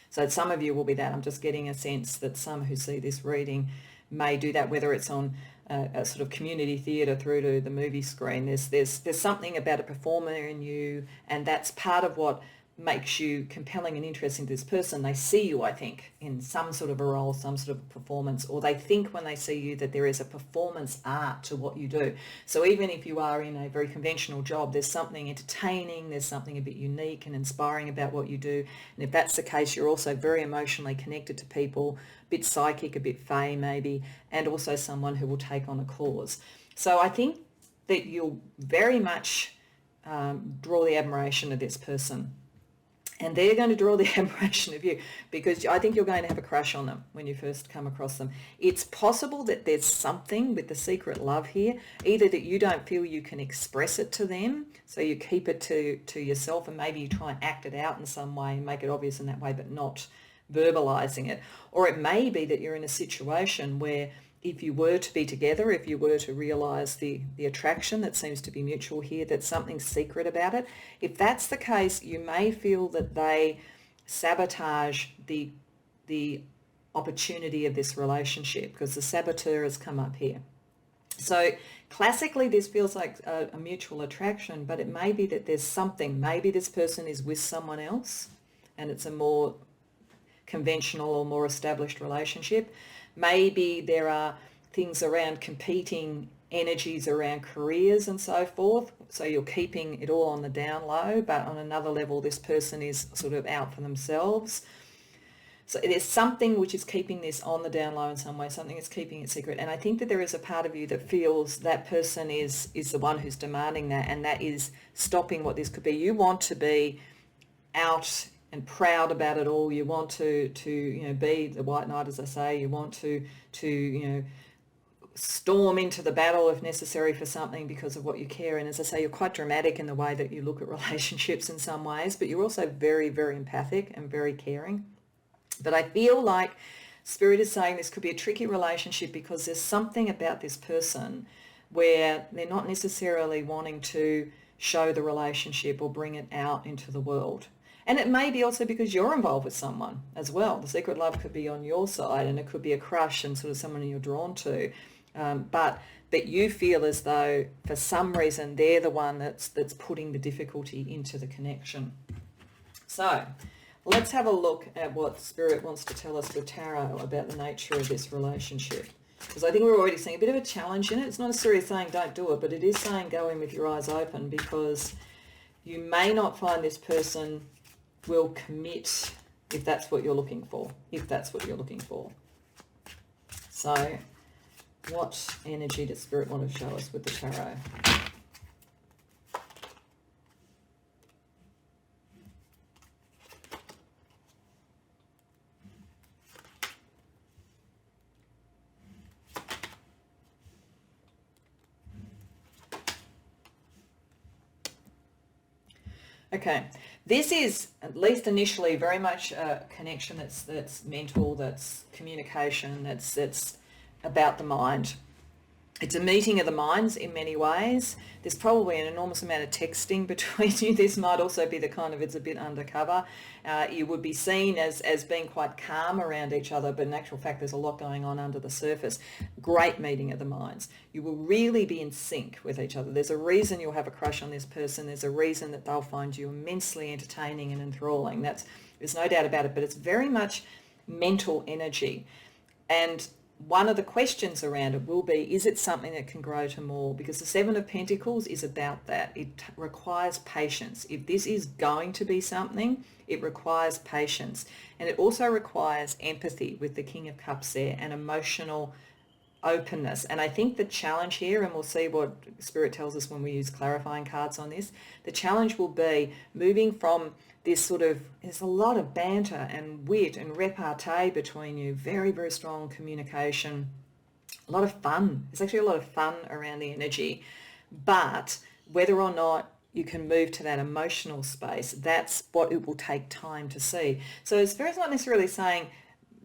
Speaker 1: So some of you will be that. I'm just getting a sense that some who see this reading may do that, whether it's on a sort of community theatre through to the movie screen. There's something about a performer in you, and that's part of what makes you compelling and interesting to this person. They see you, I think, in some sort of a role, some sort of performance, or they think when they see you that there is a performance art to what you do. So even if you are in a very conventional job, there's something entertaining, there's something a bit unique and inspiring about what you do. And if that's the case, you're also very emotionally connected to people, a bit psychic, a bit fey maybe, and also someone who will take on a cause. So I think that you'll very much draw the admiration of this person. And they're going to draw the admiration of you, because I think you're going to have a crush on them when you first come across them. It's possible that there's something with the secret love here, either that you don't feel you can express it to them, so you keep it to yourself, and maybe you try and act it out in some way and make it obvious in that way, but not verbalizing it. Or it may be that you're in a situation where if you were to be together, if you were to realise the attraction that seems to be mutual here, that something's secret about it. If that's the case, you may feel that they sabotage the opportunity of this relationship, because the saboteur has come up here. So classically, this feels like a mutual attraction, but it may be that there's something. Maybe this person is with someone else and it's a more conventional or more established relationship. Maybe there are things around competing energies around careers and so forth. So you're keeping it all on the down low, but on another level, this person is sort of out for themselves. So there's something which is keeping this on the down low in some way, something that's keeping it secret. And I think that there is a part of you that feels that person is the one who's demanding that, and that is stopping what this could be. You want to be out and proud about it all. You want to be the white knight, as I say. You want to storm into the battle if necessary for something because of what you care. And as I say, you're quite dramatic in the way that you look at relationships in some ways, but you're also very, very empathic and very caring. But I feel like Spirit is saying this could be a tricky relationship because there's something about this person where they're not necessarily wanting to show the relationship or bring it out into the world. And it may be also because you're involved with someone as well. The secret love could be on your side, and it could be a crush and sort of someone you're drawn to. But that you feel as though for some reason they're the one that's putting the difficulty into the connection. So let's have a look at what Spirit wants to tell us with Tarot about the nature of this relationship. Because I think we're already seeing a bit of a challenge in it. It's not necessarily saying don't do it, but it is saying go in with your eyes open, because you may not find this person will commit if that's what you're looking for, So what energy does Spirit want to show us with the Tarot? Okay, this is, at least initially, very much a connection that's mental, that's communication, that's about the mind. It's a meeting of the minds in many ways. There's probably an enormous amount of texting between you. This might also be the kind of, it's a bit undercover. You would be seen as being quite calm around each other, but in actual fact, there's a lot going on under the surface. Great meeting of the minds. You will really be in sync with each other. There's a reason you'll have a crush on this person. There's a reason that they'll find you immensely entertaining and enthralling. There's no doubt about it, but it's very much mental energy. And one of the questions around it will be, is it something that can grow to more? Because the Seven of Pentacles is about that. It requires patience. If this is going to be something, it requires patience. And it also requires empathy with the King of Cups there, and emotional openness. And I think the challenge here, and we'll see what Spirit tells us when we use clarifying cards on this, the challenge will be moving from this sort of, there's a lot of banter and wit and repartee between you, very, very strong communication, a lot of fun. There's actually a lot of fun around the energy. But whether or not you can move to that emotional space, that's what it will take time to see. So Spirit's not necessarily saying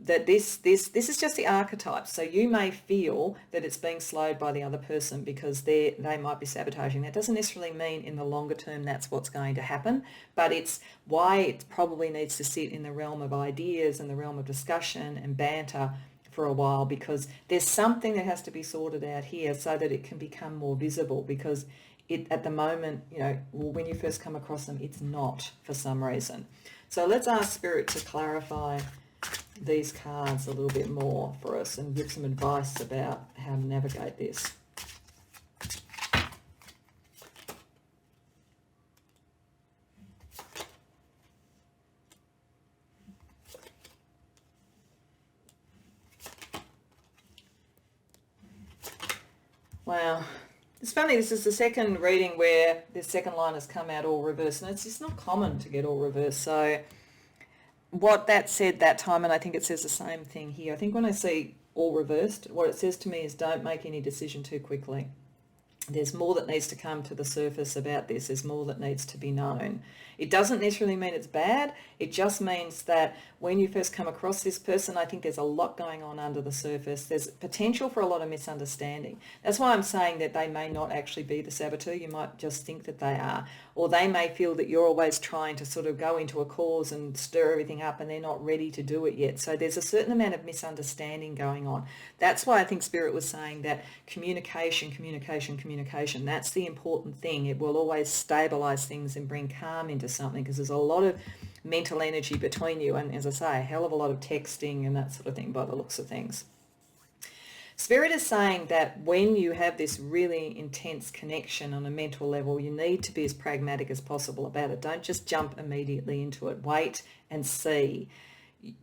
Speaker 1: that this is just the archetype. So you may feel that it's being slowed by the other person because they might be sabotaging. That doesn't necessarily mean in the longer term that's what's going to happen, but it's why it probably needs to sit in the realm of ideas and the realm of discussion and banter for a while, because there's something that has to be sorted out here so that it can become more visible, because it at the moment, when you first come across them, it's not for some reason. So let's ask Spirit to clarify these cards a little bit more for us and give some advice about how to navigate this. Wow. It's funny, this is the second reading where the second line has come out all reversed, and it's just not common to get all reversed. So what that said that time, and I think it says the same thing here, I think when I see all reversed, what it says to me is don't make any decision too quickly. There's more that needs to come to the surface about this. There's more that needs to be known. It doesn't necessarily mean it's bad. It just means that when you first come across this person, I think there's a lot going on under the surface. There's potential for a lot of misunderstanding. That's why I'm saying that they may not actually be the saboteur. You might just think that they are. Or they may feel that you're always trying to sort of go into a cause and stir everything up and they're not ready to do it yet. So there's a certain amount of misunderstanding going on. That's why I think Spirit was saying that communication, that's the important thing. It will always stabilize things and bring calm into something, because there's a lot of mental energy between you, and as I say, a hell of a lot of texting and that sort of thing by the looks of things. Spirit is saying that when you have this really intense connection on a mental level, you need to be as pragmatic as possible about it. Don't just jump immediately into it. Wait and see.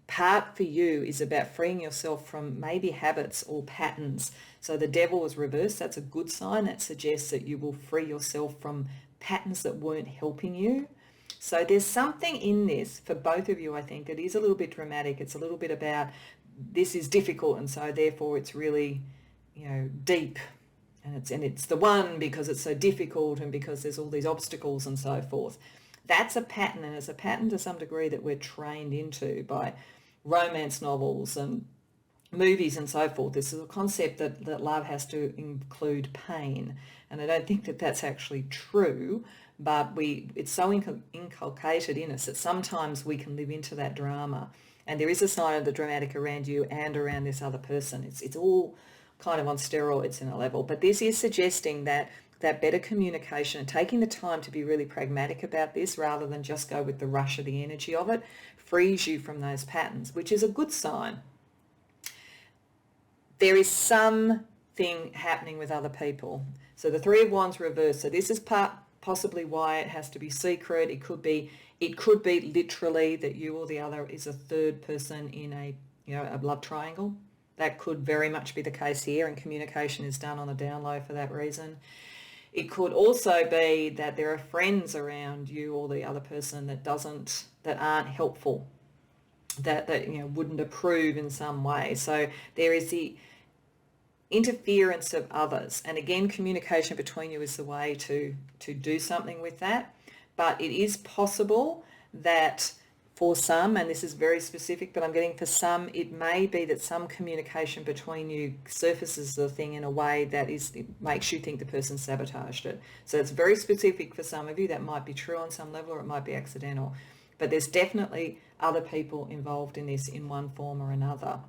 Speaker 1: Part for you is about freeing yourself from maybe habits or patterns. So the devil is reversed. That's a good sign. That suggests that you will free yourself from patterns that weren't helping you. So there's something in this for both of you, I think. It is a little bit dramatic. It's a little bit about this is difficult, and so therefore it's really, deep. And it's the one because it's so difficult and because there's all these obstacles and so forth. That's a pattern, and it's a pattern to some degree that we're trained into by romance novels and movies and so forth. This is a concept that love has to include pain, and I don't think that that's actually true, but it's so inculcated in us that sometimes we can live into that drama, and there is a sign of the dramatic around you and around this other person. It's all kind of on steroids in a level, but this is suggesting that better communication and taking the time to be really pragmatic about this rather than just go with the rush of the energy of it frees you from those patterns, which is a good sign. There is something happening with other people. So the Three of Wands reversed. So this is possibly why it has to be secret. It could be literally that you or the other is a third person in a love triangle. That could very much be the case here, and communication is done on the down low for that reason. It could also be that there are friends around you or the other person that aren't helpful, that wouldn't approve in some way. So there is the interference of others, and again, communication between you is the way to do something with that. But it is possible that for some, and this is very specific, but I'm getting for some, it may be that some communication between you surfaces the thing in a way that it makes you think the person sabotaged it. So it's very specific for some of you. That might be true on some level, or it might be accidental. But there's definitely other people involved in this in one form or another.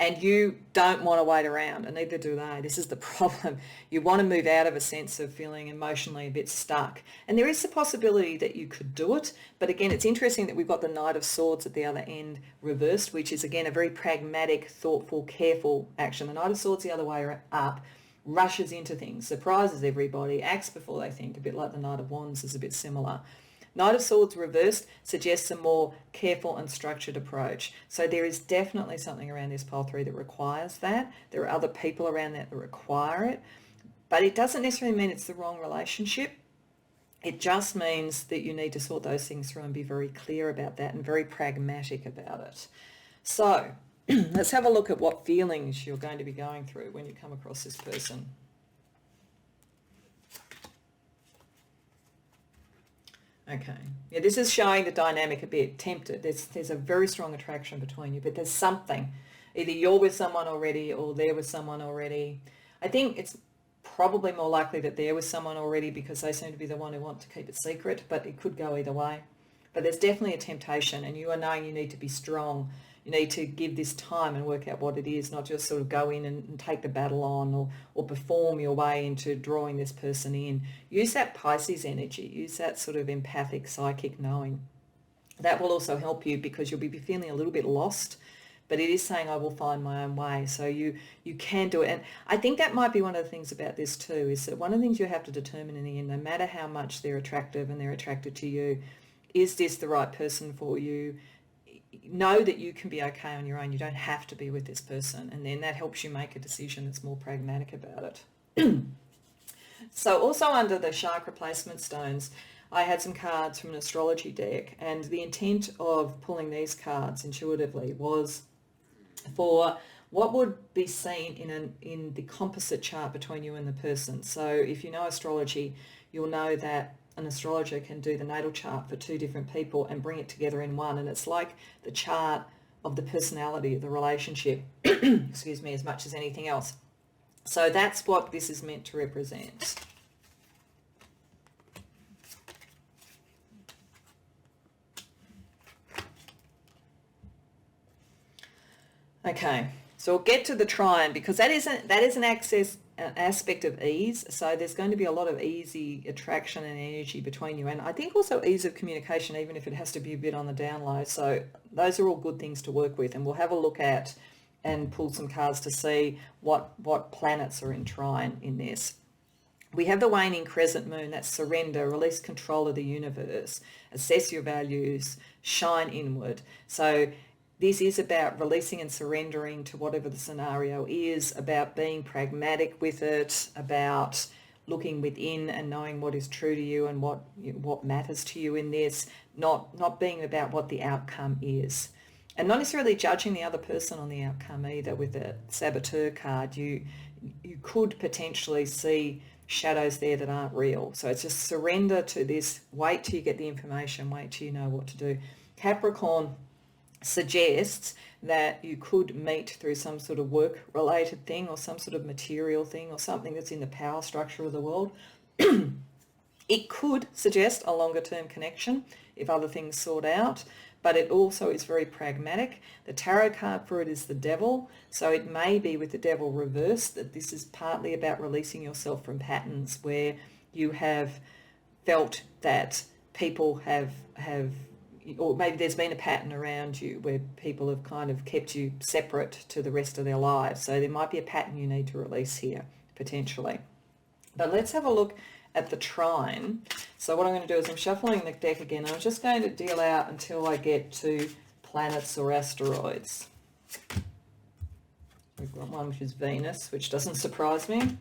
Speaker 1: And you don't want to wait around, and neither do they. This is the problem. You want to move out of a sense of feeling emotionally a bit stuck. And there is the possibility that you could do it. But again, it's interesting that we've got the Knight of Swords at the other end reversed, which is, again, a very pragmatic, thoughtful, careful action. The Knight of Swords the other way up rushes into things, surprises everybody, acts before they think, a bit like the Knight of Wands is a bit similar. Knight of Swords reversed suggests a more careful and structured approach. So there is definitely something around this pile 3 that requires that. There are other people around that require it. But it doesn't necessarily mean it's the wrong relationship. It just means that you need to sort those things through and be very clear about that and very pragmatic about it. So let's have a look at what feelings you're going to be going through when you come across this person. Okay, yeah, this is showing the dynamic a bit. Tempted. There's a very strong attraction between you, but there's something. Either you're with someone already or they're with someone already. I think it's probably more likely that they're with someone already because they seem to be the one who wants to keep it secret, but it could go either way. But there's definitely a temptation, and you are knowing you need to be strong. You need to give this time and work out what it is, not just sort of go in and take the battle on or perform your way into drawing this person in. Use that Pisces energy. Use that sort of empathic, psychic knowing. That will also help you because you'll be feeling a little bit lost, but it is saying I will find my own way. So you can do it. And I think that might be one of the things about this too, is that one of the things you have to determine in the end, no matter how much they're attractive and they're attracted to you, is this the right person for you? Know that you can be okay on your own. You don't have to be with this person. And then that helps you make a decision that's more pragmatic about it. So also under the chakra placement stones, I had some cards from an astrology deck, and the intent of pulling these cards intuitively was for what would be seen in the composite chart between you and the person. So if you know astrology, you'll know that an astrologer can do the natal chart for two different people and bring it together in one, and it's like the chart of the personality of the relationship, excuse me, as much as anything else. So that's what this is meant to represent. Okay, so we'll get to the trine because that is an aspect of ease. So there's going to be a lot of easy attraction and energy between you, and I think also ease of communication, even if it has to be a bit on the down low. So those are all good things to work with, and we'll have a look at and pull some cards to see what planets are in trine in this. We have the waning crescent moon. That's surrender, release control of the universe, assess your values, shine inward. So this is about releasing and surrendering to whatever the scenario is, about being pragmatic with it, about looking within and knowing what is true to you and what matters to you in this, not being about what the outcome is. And not necessarily judging the other person on the outcome either. With the saboteur card, you could potentially see shadows there that aren't real. So it's just surrender to this, wait till you get the information, wait till you know what to do. Capricorn suggests that you could meet through some sort of work-related thing or some sort of material thing or something that's in the power structure of the world. It could suggest a longer-term connection if other things sort out, but it also is very pragmatic. The tarot card for it is the devil, so it may be with the devil reversed that this is partly about releasing yourself from patterns where you have felt that people have or maybe there's been a pattern around you where people have kind of kept you separate to the rest of their lives. So there might be a pattern you need to release here, potentially. But let's have a look at the trine. So what I'm going to do is I'm shuffling the deck again. I'm just going to deal out until I get to planets or asteroids. We've got one which is Venus, which doesn't surprise me.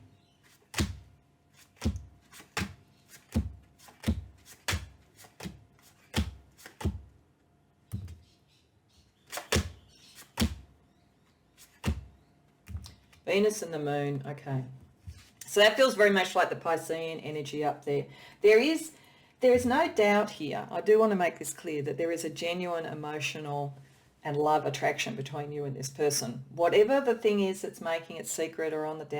Speaker 1: Venus and the moon, okay. So that feels very much like the Piscean energy up there. There is no doubt here, I do want to make this clear, that there is a genuine emotional and love attraction between you and this person. Whatever the thing is that's making it secret or on the down